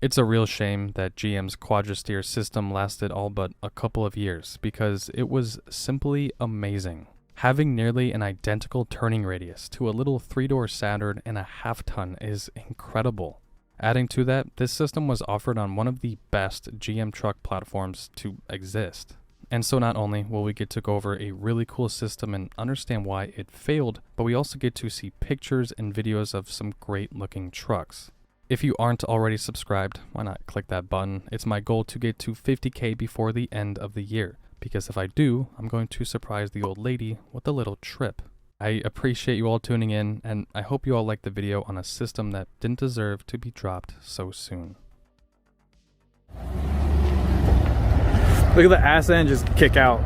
It's a real shame that GM's Quadrasteer system lasted all but a couple of years because it was simply amazing. Having nearly an identical turning radius to a little 3-door Saturn and a half-ton is incredible. Adding to that, this system was offered on one of the best GM truck platforms to exist. And so not only will we get to go over a really cool system and understand why it failed, but we also get to see pictures and videos of some great looking trucks. If you aren't already subscribed, why not click that button? It's my goal to get to 50K before the end of the year, because if I do, I'm going to surprise the old lady with a little trip. I appreciate you all tuning in, and I hope you all liked the video on a system that didn't deserve to be dropped so soon. Look at the ass end just kick out.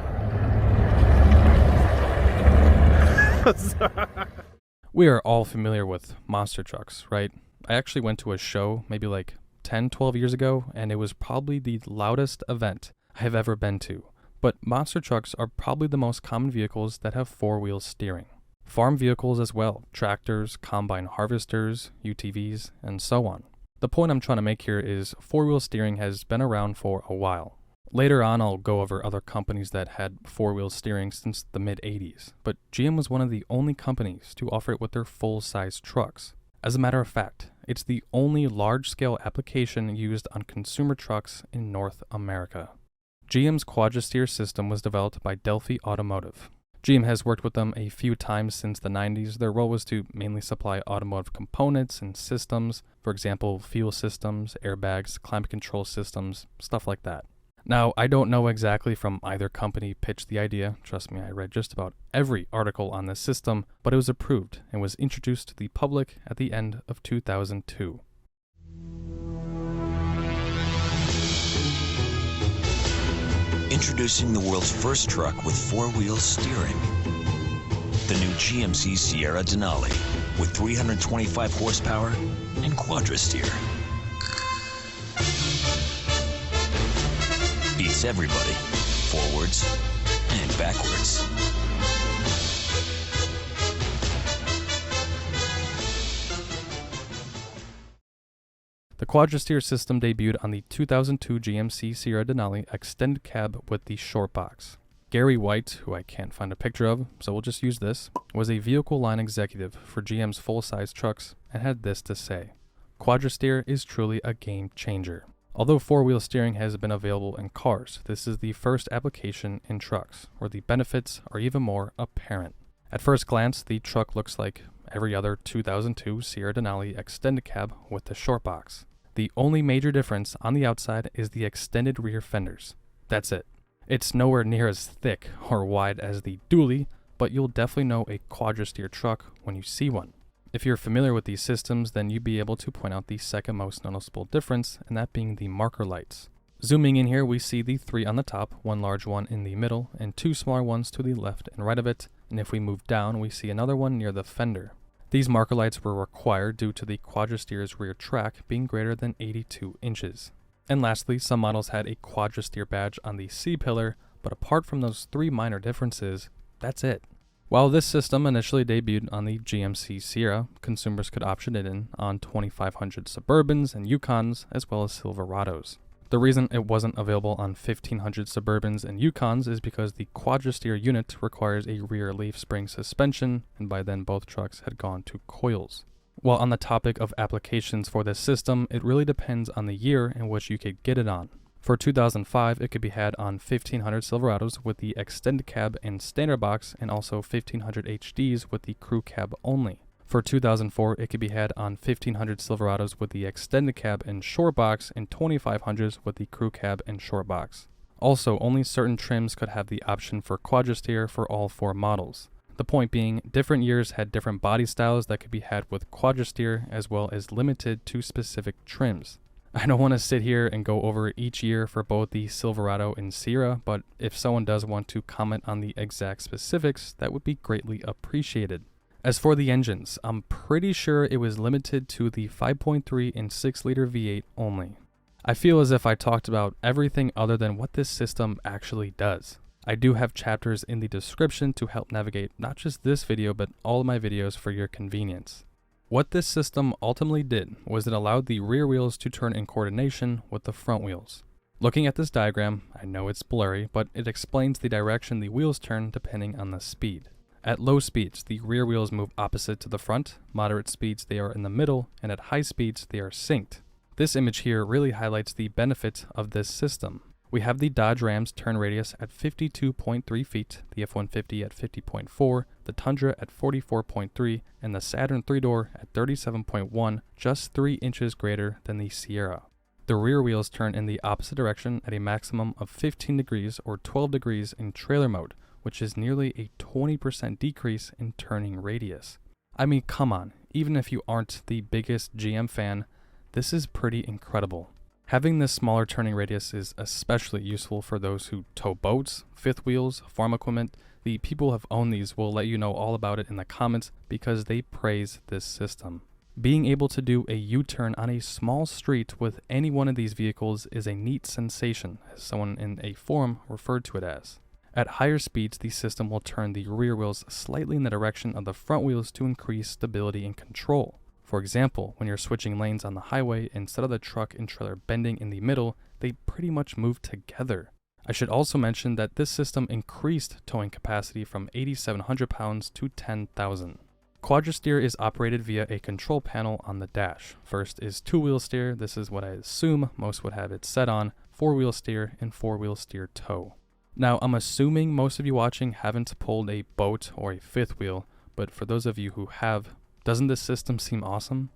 We are all familiar with monster trucks, right? I actually went to a show maybe like 10, 12 years ago, and it was probably the loudest event I have ever been to. But monster trucks are probably the most common vehicles that have four-wheel steering. Farm vehicles as well, tractors, combine harvesters, UTVs, and so on. The point I'm trying to make here is four-wheel steering has been around for a while. Later on, I'll go over other companies that had four-wheel steering since the mid-80s, but GM was one of the only companies to offer it with their full-size trucks. As a matter of fact, it's the only large-scale application used on consumer trucks in North America. GM's Quadrasteer system was developed by Delphi Automotive. GM has worked with them a few times since the 90s. Their role was to mainly supply automotive components and systems, for example, fuel systems, airbags, climate control systems, stuff like that. Now, I don't know exactly from either company pitched the idea. Trust me, I read just about every article on this system, but it was approved and was introduced to the public at the end of 2002. Introducing the world's first truck with four-wheel steering. The new GMC Sierra Denali with 325 horsepower and Quadrasteer. Beats everybody, forwards and backwards. The Quadrasteer system debuted on the 2002 GMC Sierra Denali extended cab with the short box. Gary White, who I can't find a picture of, so we'll just use this, was a vehicle line executive for GM's full-size trucks and had this to say: Quadrasteer is truly a game changer. Although four-wheel steering has been available in cars, this is the first application in trucks, where the benefits are even more apparent. At first glance, the truck looks like every other 2002 Sierra Denali extended cab with the short box. The only major difference on the outside is the extended rear fenders. That's it. It's nowhere near as thick or wide as the dually, but you'll definitely know a Quadrasteer truck when you see one. If you're familiar with these systems, then you'd be able to point out the second most noticeable difference, and that being the marker lights. Zooming in here, we see the three on the top, one large one in the middle, and two smaller ones to the left and right of it, and if we move down, we see another one near the fender. These marker lights were required due to the Quadrasteer's rear track being greater than 82 inches. And lastly, some models had a Quadrasteer badge on the C-pillar, but apart from those three minor differences, that's it. While this system initially debuted on the GMC Sierra, consumers could option it in on 2500 Suburbans and Yukons, as well as Silverados. The reason it wasn't available on 1500 Suburbans and Yukons is because the Quadrasteer unit requires a rear leaf spring suspension, and by then both trucks had gone to coils. While on the topic of applications for this system, it really depends on the year in which you could get it on. For 2005, it could be had on 1500 Silverados with the extended cab and standard box, and also 1500 HDs with the crew cab only. For 2004, it could be had on 1500 Silverados with the extended cab and short box, and 2500s with the crew cab and short box. Also, only certain trims could have the option for Quadrasteer for all four models. The point being, different years had different body styles that could be had with Quadrasteer, as well as limited to specific trims. I don't want to sit here and go over each year for both the Silverado and Sierra, but if someone does want to comment on the exact specifics, that would be greatly appreciated. As for the engines, I'm pretty sure it was limited to the 5.3 and 6-liter V8 only. I feel as if I talked about everything other than what this system actually does. I do have chapters in the description to help navigate not just this video, but all of my videos for your convenience. What this system ultimately did was it allowed the rear wheels to turn in coordination with the front wheels. Looking at this diagram, I know it's blurry, but it explains the direction the wheels turn depending on the speed. At low speeds, the rear wheels move opposite to the front, moderate speeds they are in the middle, and at high speeds they are synced. This image here really highlights the benefit of this system. We have the Dodge Ram's turn radius at 52.3 feet, the F-150 at 50.4, the Tundra at 44.3, and the Saturn 3-door at 37.1, just 3 inches greater than the Sierra. The rear wheels turn in the opposite direction at a maximum of 15 degrees or 12 degrees in trailer mode, which is nearly a 20% decrease in turning radius. I mean, come on, even if you aren't the biggest GM fan, this is pretty incredible. Having this smaller turning radius is especially useful for those who tow boats, fifth wheels, farm equipment. The people who have owned these will let you know all about it in the comments because they praise this system. Being able to do a U-turn on a small street with any one of these vehicles is a neat sensation, as someone in a forum referred to it as. At higher speeds, the system will turn the rear wheels slightly in the direction of the front wheels to increase stability and control. For example, when you're switching lanes on the highway, instead of the truck and trailer bending in the middle, they pretty much move together. I should also mention that this system increased towing capacity from 8,700 pounds to 10,000. Quadrasteer is operated via a control panel on the dash. First is two-wheel steer, this is what I assume most would have it set on, four-wheel steer, and four-wheel steer tow. Now, I'm assuming most of you watching haven't pulled a boat or a fifth wheel, but for those of you who have, doesn't this system seem awesome?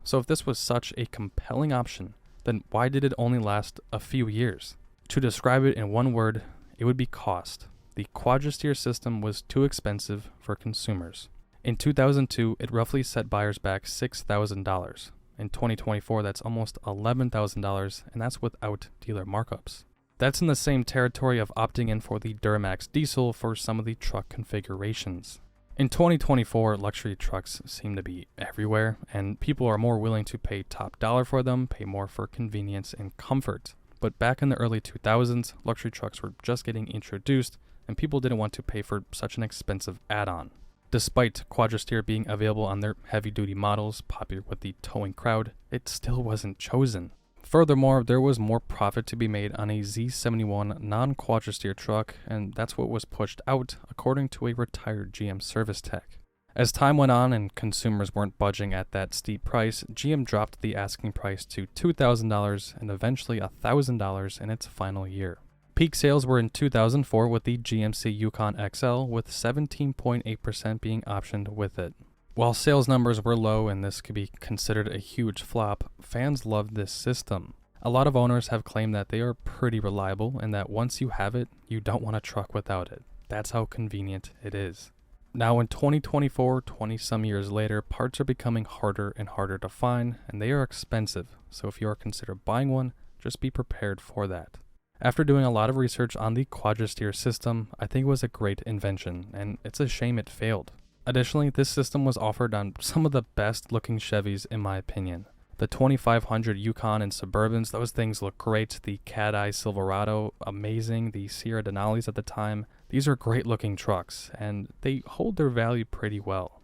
So if this was such a compelling option, then why did it only last a few years? To describe it in one word, it would be cost. The Quadrasteer system was too expensive for consumers. In 2002, it roughly set buyers back $6,000. In 2024, that's almost $11,000, and that's without dealer markups. That's in the same territory of opting in for the Duramax diesel for some of the truck configurations. In 2024, luxury trucks seem to be everywhere, and people are more willing to pay top dollar for them, pay more for convenience and comfort. But back in the early 2000s, luxury trucks were just getting introduced, and people didn't want to pay for such an expensive add-on. Despite Quadrasteer being available on their heavy-duty models, popular with the towing crowd, it still wasn't chosen. Furthermore, there was more profit to be made on a Z71 non-Quadrasteer truck, and that's what was pushed out, according to a retired GM service tech. As time went on and consumers weren't budging at that steep price, GM dropped the asking price to $2,000 and eventually $1,000 in its final year. Peak sales were in 2004 with the GMC Yukon XL, with 17.8% being optioned with it. While sales numbers were low and this could be considered a huge flop, fans loved this system. A lot of owners have claimed that they are pretty reliable and that once you have it, you don't want a truck without it. That's how convenient it is. Now in 2024, 20-some years later, parts are becoming harder and harder to find, and they are expensive, so if you are considering buying one, just be prepared for that. After doing a lot of research on the Quadrasteer system, I think it was a great invention, and it's a shame it failed. Additionally, this system was offered on some of the best looking Chevys in my opinion. The 2500 Yukon and Suburbans, those things look great. The Cat Eye Silverado, amazing. The Sierra Denali's at the time, these are great looking trucks, and they hold their value pretty well.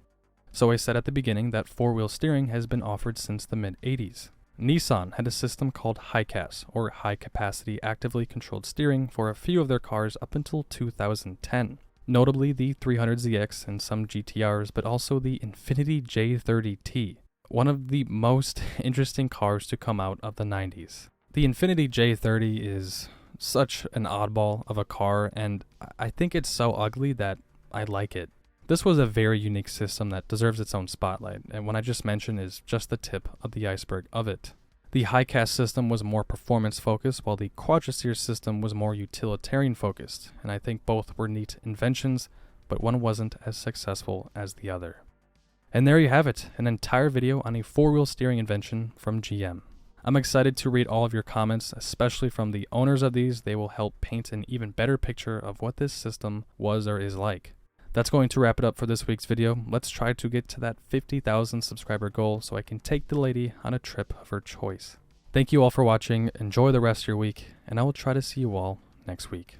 So I said at the beginning that four-wheel steering has been offered since the mid-80s. Nissan had a system called HICAS, or High Capacity Actively Controlled Steering, for a few of their cars up until 2010. Notably the 300ZX and some GTRs, but also the Infiniti J30T, one of the most interesting cars to come out of the 90s. The Infiniti J30 is such an oddball of a car, and I think it's so ugly that I like it. This was a very unique system that deserves its own spotlight, and what I just mentioned is just the tip of the iceberg of it. The HICAS system was more performance-focused, while the Quadrasteer system was more utilitarian-focused, and I think both were neat inventions, but one wasn't as successful as the other. And there you have it, an entire video on a four-wheel steering invention from GM. I'm excited to read all of your comments, especially from the owners of these. They will help paint an even better picture of what this system was or is like. That's going to wrap it up for this week's video. Let's try to get to that 50,000 subscriber goal so I can take the lady on a trip of her choice. Thank you all for watching, enjoy the rest of your week, and I will try to see you all next week.